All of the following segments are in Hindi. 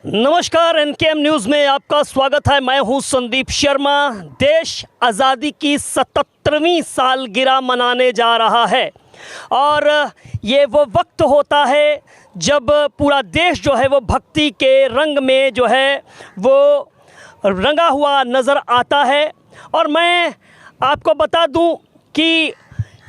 नमस्कार, एनकेएम न्यूज़ में आपका स्वागत है। मैं हूं संदीप शर्मा। देश आज़ादी की 77वीं सालगिरह मनाने जा रहा है और ये वो वक्त होता है जब पूरा देश जो है वो भक्ति के रंग में जो है वो रंगा हुआ नज़र आता है। और मैं आपको बता दूं कि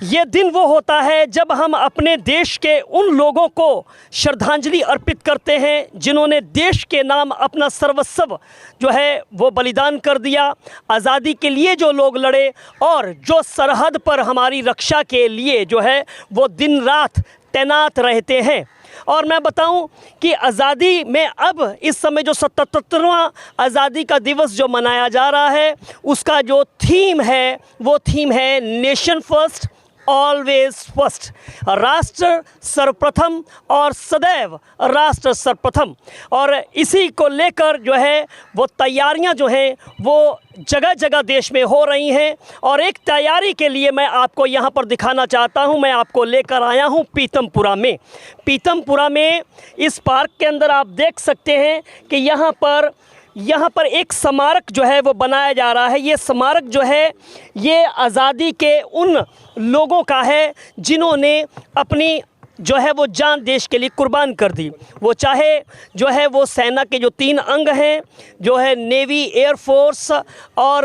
ये दिन वो होता है जब हम अपने देश के उन लोगों को श्रद्धांजलि अर्पित करते हैं जिन्होंने देश के नाम अपना सर्वस्व जो है वो बलिदान कर दिया। आज़ादी के लिए जो लोग लड़े और जो सरहद पर हमारी रक्षा के लिए जो है वो दिन रात तैनात रहते हैं। और मैं बताऊं कि आज़ादी में अब इस समय जो 77वां आज़ादी का दिवस जो मनाया जा रहा है उसका जो थीम है वो थीम है नेशन फर्स्ट ऑलवेज फर्स्ट, राष्ट्र सर्वप्रथम और सदैव राष्ट्र सर्वप्रथम। और इसी को लेकर जो है वो तैयारियां जो हैं वो जगह जगह देश में हो रही हैं। और एक तैयारी के लिए मैं आपको यहां पर दिखाना चाहता हूं। मैं आपको लेकर आया हूं पीतमपुरा में इस पार्क के अंदर आप देख सकते हैं कि यहाँ पर एक स्मारक जो है वो बनाया जा रहा है। ये स्मारक जो है ये आज़ादी के उन लोगों का है जिन्होंने अपनी जो है वो जान देश के लिए कुर्बान कर दी। वो चाहे जो है वो सेना के जो 3 अंग हैं, जो है नेवी, एयर फोर्स और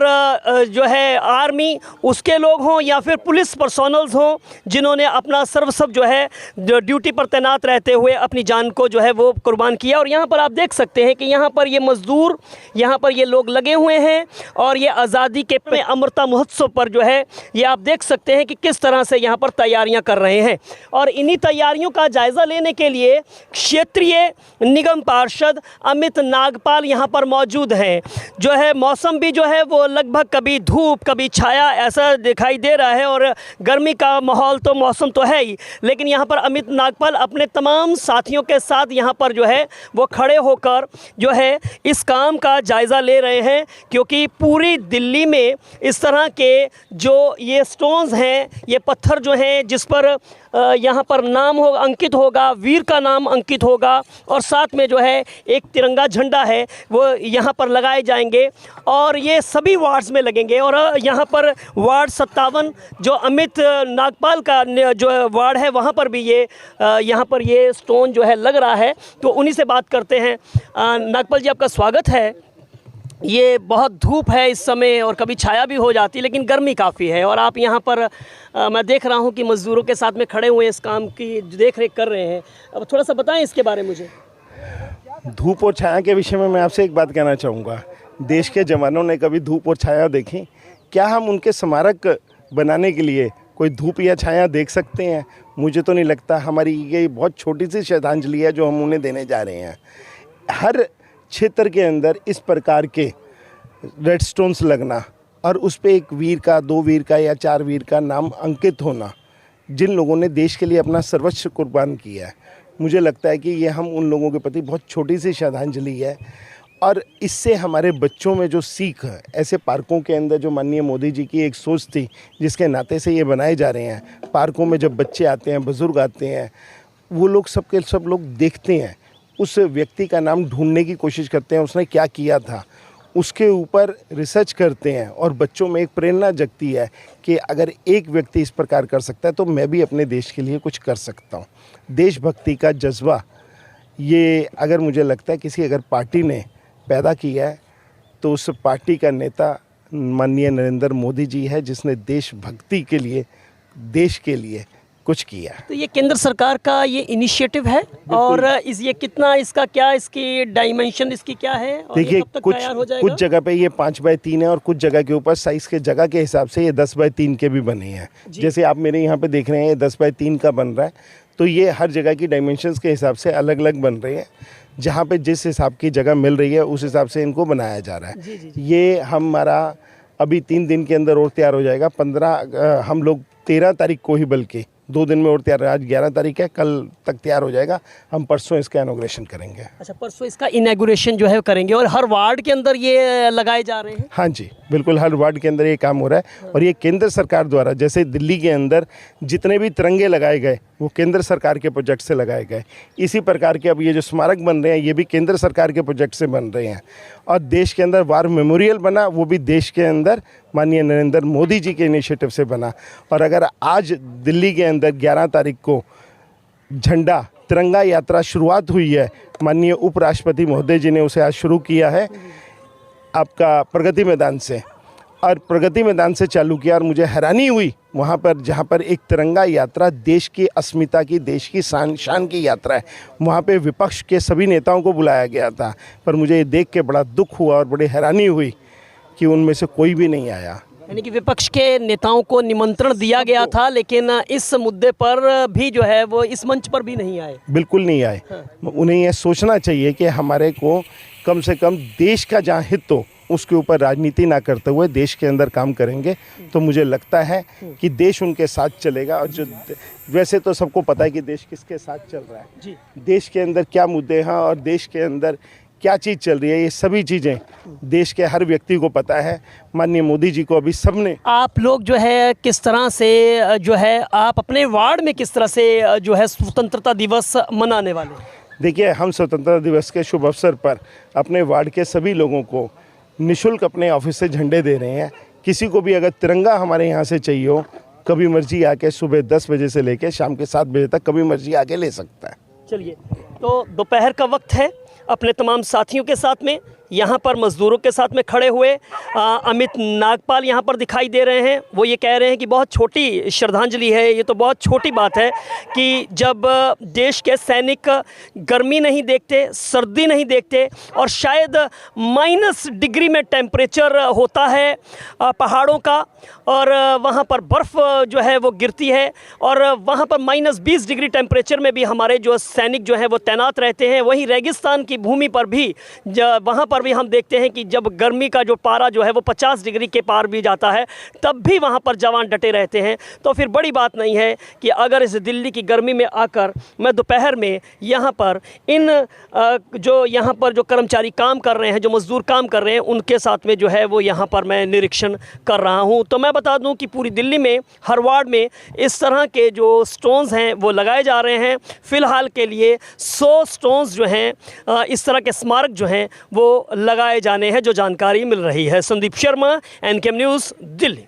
जो है आर्मी, उसके लोग हों या फिर पुलिस पर्सोनल्स हों जिन्होंने अपना सर्वस्व जो है ड्यूटी पर तैनात रहते हुए अपनी जान को जो है वो कुर्बान किया। और यहाँ पर आप देख सकते हैं कि यहाँ पर ये मज़दूर, यहाँ पर ये लोग लगे हुए हैं और ये आज़ादी के अमृता महोत्सव पर जो है ये आप देख सकते हैं कि किस तरह से यहाँ पर तैयारियाँ कर रहे हैं। और इन्हीं तैयारियों का जायज़ा लेने के लिए क्षेत्रीय निगम पार्षद अमित नागपाल यहाँ पर मौजूद हैं। जो है मौसम भी जो है वो लगभग कभी धूप कभी छाया ऐसा दिखाई दे रहा है और गर्मी का माहौल तो मौसम तो है ही, लेकिन यहाँ पर अमित नागपाल अपने तमाम साथियों के साथ यहाँ पर जो है वो खड़े होकर जो है इस काम का जायज़ा ले रहे हैं। क्योंकि पूरी दिल्ली में इस तरह के जो ये स्टोन्स हैं, ये पत्थर जो हैं जिस पर यहाँ पर नाम अंकित होगा, वीर का नाम अंकित होगा और साथ में जो है एक तिरंगा झंडा है वो यहाँ पर लगाए जाएंगे और ये सभी वार्ड्स में लगेंगे। और यहाँ पर वार्ड 57 जो अमित नागपाल का जो वार्ड है वहाँ पर भी ये यहाँ पर ये स्टोन जो है लग रहा है। तो उन्हीं से बात करते हैं। नागपाल जी, आपका स्वागत है। ये बहुत धूप है इस समय और कभी छाया भी हो जाती है, लेकिन गर्मी काफ़ी है और आप यहाँ पर मैं देख रहा हूँ कि मज़दूरों के साथ में खड़े हुए इस काम की देख रेख कर रहे हैं। अब थोड़ा सा बताएं इसके बारे में मुझे। धूप और छाया के विषय में मैं आपसे एक बात कहना चाहूँगा। देश के जवानों ने कभी धूप और छाया देखी? क्या हम उनके स्मारक बनाने के लिए कोई धूप या छाया देख सकते हैं? मुझे तो नहीं लगता। हमारी ये बहुत छोटी सी श्रद्धांजलि है जो हम उन्हें देने जा रहे हैं। हर क्षेत्र के अंदर इस प्रकार के रेड स्टोन्स लगना और उस पे एक वीर का, 2 वीर का या 4 वीर का नाम अंकित होना, जिन लोगों ने देश के लिए अपना सर्वस्व कुर्बान किया है, मुझे लगता है कि ये हम उन लोगों के प्रति बहुत छोटी सी श्रद्धांजलि है। और इससे हमारे बच्चों में जो सीख है, ऐसे पार्कों के अंदर जो माननीय मोदी जी की एक सोच थी जिसके नाते से ये बनाए जा रहे हैं, पार्कों में जब बच्चे आते हैं, बुज़ुर्ग आते हैं, वो लोग सब लोग देखते हैं, उस व्यक्ति का नाम ढूंढने की कोशिश करते हैं, उसने क्या किया था, उसके ऊपर रिसर्च करते हैं और बच्चों में एक प्रेरणा जगती है कि अगर एक व्यक्ति इस प्रकार कर सकता है तो मैं भी अपने देश के लिए कुछ कर सकता हूँ। देशभक्ति का जज्बा ये अगर मुझे लगता है किसी अगर पार्टी ने पैदा किया है तो उस पार्टी का नेता माननीय नरेंद्र मोदी जी है, जिसने देशभक्ति के लिए, देश के लिए कुछ किया। तो ये केंद्र सरकार का ये इनिशिएटिव है और ये कितना, इसका क्या, इसकी डायमेंशन इसकी क्या है? देखिए, कुछ जगह पे ये 5x3 है और कुछ जगह के ऊपर साइज के जगह के हिसाब से ये 10x3 के भी बने हैं। जैसे आप मेरे यहाँ पे देख रहे हैं ये 10x3 का बन रहा है। तो ये हर जगह की डायमेंशंस के हिसाब से अलग अलग बन रहे हैं। जहाँ पे जिस हिसाब की जगह मिल रही है उस हिसाब से इनको बनाया जा रहा है। ये हमारा अभी 3 दिन के अंदर और तैयार हो जाएगा। हम लोग 13 तारीख को ही बल्कि 2 दिन में और तैयार, आज 11 तारीख है, कल तक तैयार हो जाएगा। हम परसों इसका इनॉग्रेशन करेंगे। अच्छा, परसों इसका इनॉग्रेशन जो है करेंगे और हर वार्ड के अंदर ये लगाए जा रहे हैं? हाँ जी, बिल्कुल, हर वार्ड के अंदर ये काम हो रहा है। और ये केंद्र सरकार द्वारा, जैसे दिल्ली के अंदर जितने भी तिरंगे लगाए गए वो केंद्र सरकार के प्रोजेक्ट से लगाए गए, इसी प्रकार के अब ये जो स्मारक बन रहे हैं ये भी केंद्र सरकार के प्रोजेक्ट से बन रहे हैं। और देश के अंदर वार मेमोरियल बना, वो भी देश के अंदर माननीय नरेंद्र मोदी जी के इनिशिएटिव से बना। और अगर आज दिल्ली के अंदर 11 तारीख को झंडा तिरंगा यात्रा शुरुआत हुई है, माननीय उपराष्ट्रपति महोदय जी ने उसे आज शुरू किया है आपका प्रगति मैदान से, और प्रगति मैदान से चालू किया। और मुझे हैरानी हुई वहाँ पर जहाँ पर एक तिरंगा यात्रा देश की अस्मिता की, देश की शान की यात्रा है, वहाँ पे विपक्ष के सभी नेताओं को बुलाया गया था। पर मुझे ये देख के बड़ा दुख हुआ और बड़ी हैरानी हुई कि उनमें से कोई भी नहीं आया। यानी कि विपक्ष के नेताओं को निमंत्रण दिया गया था, लेकिन इस मुद्दे पर भी जो है वो इस मंच पर भी नहीं आए। बिल्कुल नहीं आए। उन्हें यह सोचना चाहिए कि हमारे को कम से कम देश का जहाँ हित हो उसके ऊपर राजनीति ना करते हुए देश के अंदर काम करेंगे तो मुझे लगता है कि देश उनके साथ चलेगा। और जो वैसे तो सबको पता है कि देश किसके साथ चल रहा है जी, देश के अंदर क्या मुद्दे हैं और देश के अंदर क्या चीज़ चल रही है, ये सभी चीज़ें देश के हर व्यक्ति को पता है। माननीय मोदी जी को अभी सबने, आप लोग जो है किस तरह से जो है आप अपने वार्ड में किस तरह से जो है स्वतंत्रता दिवस मनाने वाले हैं? देखिए, हम स्वतंत्रता दिवस के शुभ अवसर पर अपने वार्ड के सभी लोगों को निःशुल्क अपने ऑफिस से झंडे दे रहे हैं। किसी को भी अगर तिरंगा हमारे यहाँ से चाहिए हो, कभी मर्जी आके सुबह 10 बजे से लेकर शाम के 7 बजे तक कभी मर्जी आके ले सकता है। चलिए, तो दोपहर का वक्त है, अपने तमाम साथियों के साथ में यहाँ पर मज़दूरों के साथ में खड़े हुए अमित नागपाल यहाँ पर दिखाई दे रहे हैं। वो ये कह रहे हैं कि बहुत छोटी श्रद्धांजलि है, ये तो बहुत छोटी बात है कि जब देश के सैनिक गर्मी नहीं देखते, सर्दी नहीं देखते और शायद -डिग्री में टेम्परेचर होता है पहाड़ों का, और वहाँ पर बर्फ़ जो है वो गिरती है, और वहाँ पर -20 डिग्री टेम्परेचर में भी हमारे जो सैनिक जो हैं वो तैनात रहते हैं। वहीं रेगिस्तान की भूमि पर भी वहाँ पर भी हम देखते हैं कि जब गर्मी का जो पारा जो है वो 50 डिग्री के पार भी जाता है, तब भी वहाँ पर जवान डटे रहते हैं। तो फिर बड़ी बात नहीं है कि अगर इस दिल्ली की गर्मी में आकर मैं दोपहर में यहाँ पर इन जो यहाँ पर जो कर्मचारी काम कर रहे हैं, जो मज़दूर काम कर रहे हैं, उनके साथ में जो है वो यहाँ पर मैं निरीक्षण कर रहा हूँ। तो मैं बता दूँ कि पूरी दिल्ली में हर वार्ड में इस तरह के जो स्टोन्स हैं वो लगाए जा रहे हैं। फ़िलहाल के लिए 100 स्टोन्स जो हैं इस तरह के स्मारक जो हैं वो लगाए जाने हैं, जो जानकारी मिल रही है। संदीप शर्मा, एनकेएम न्यूज़, दिल्ली।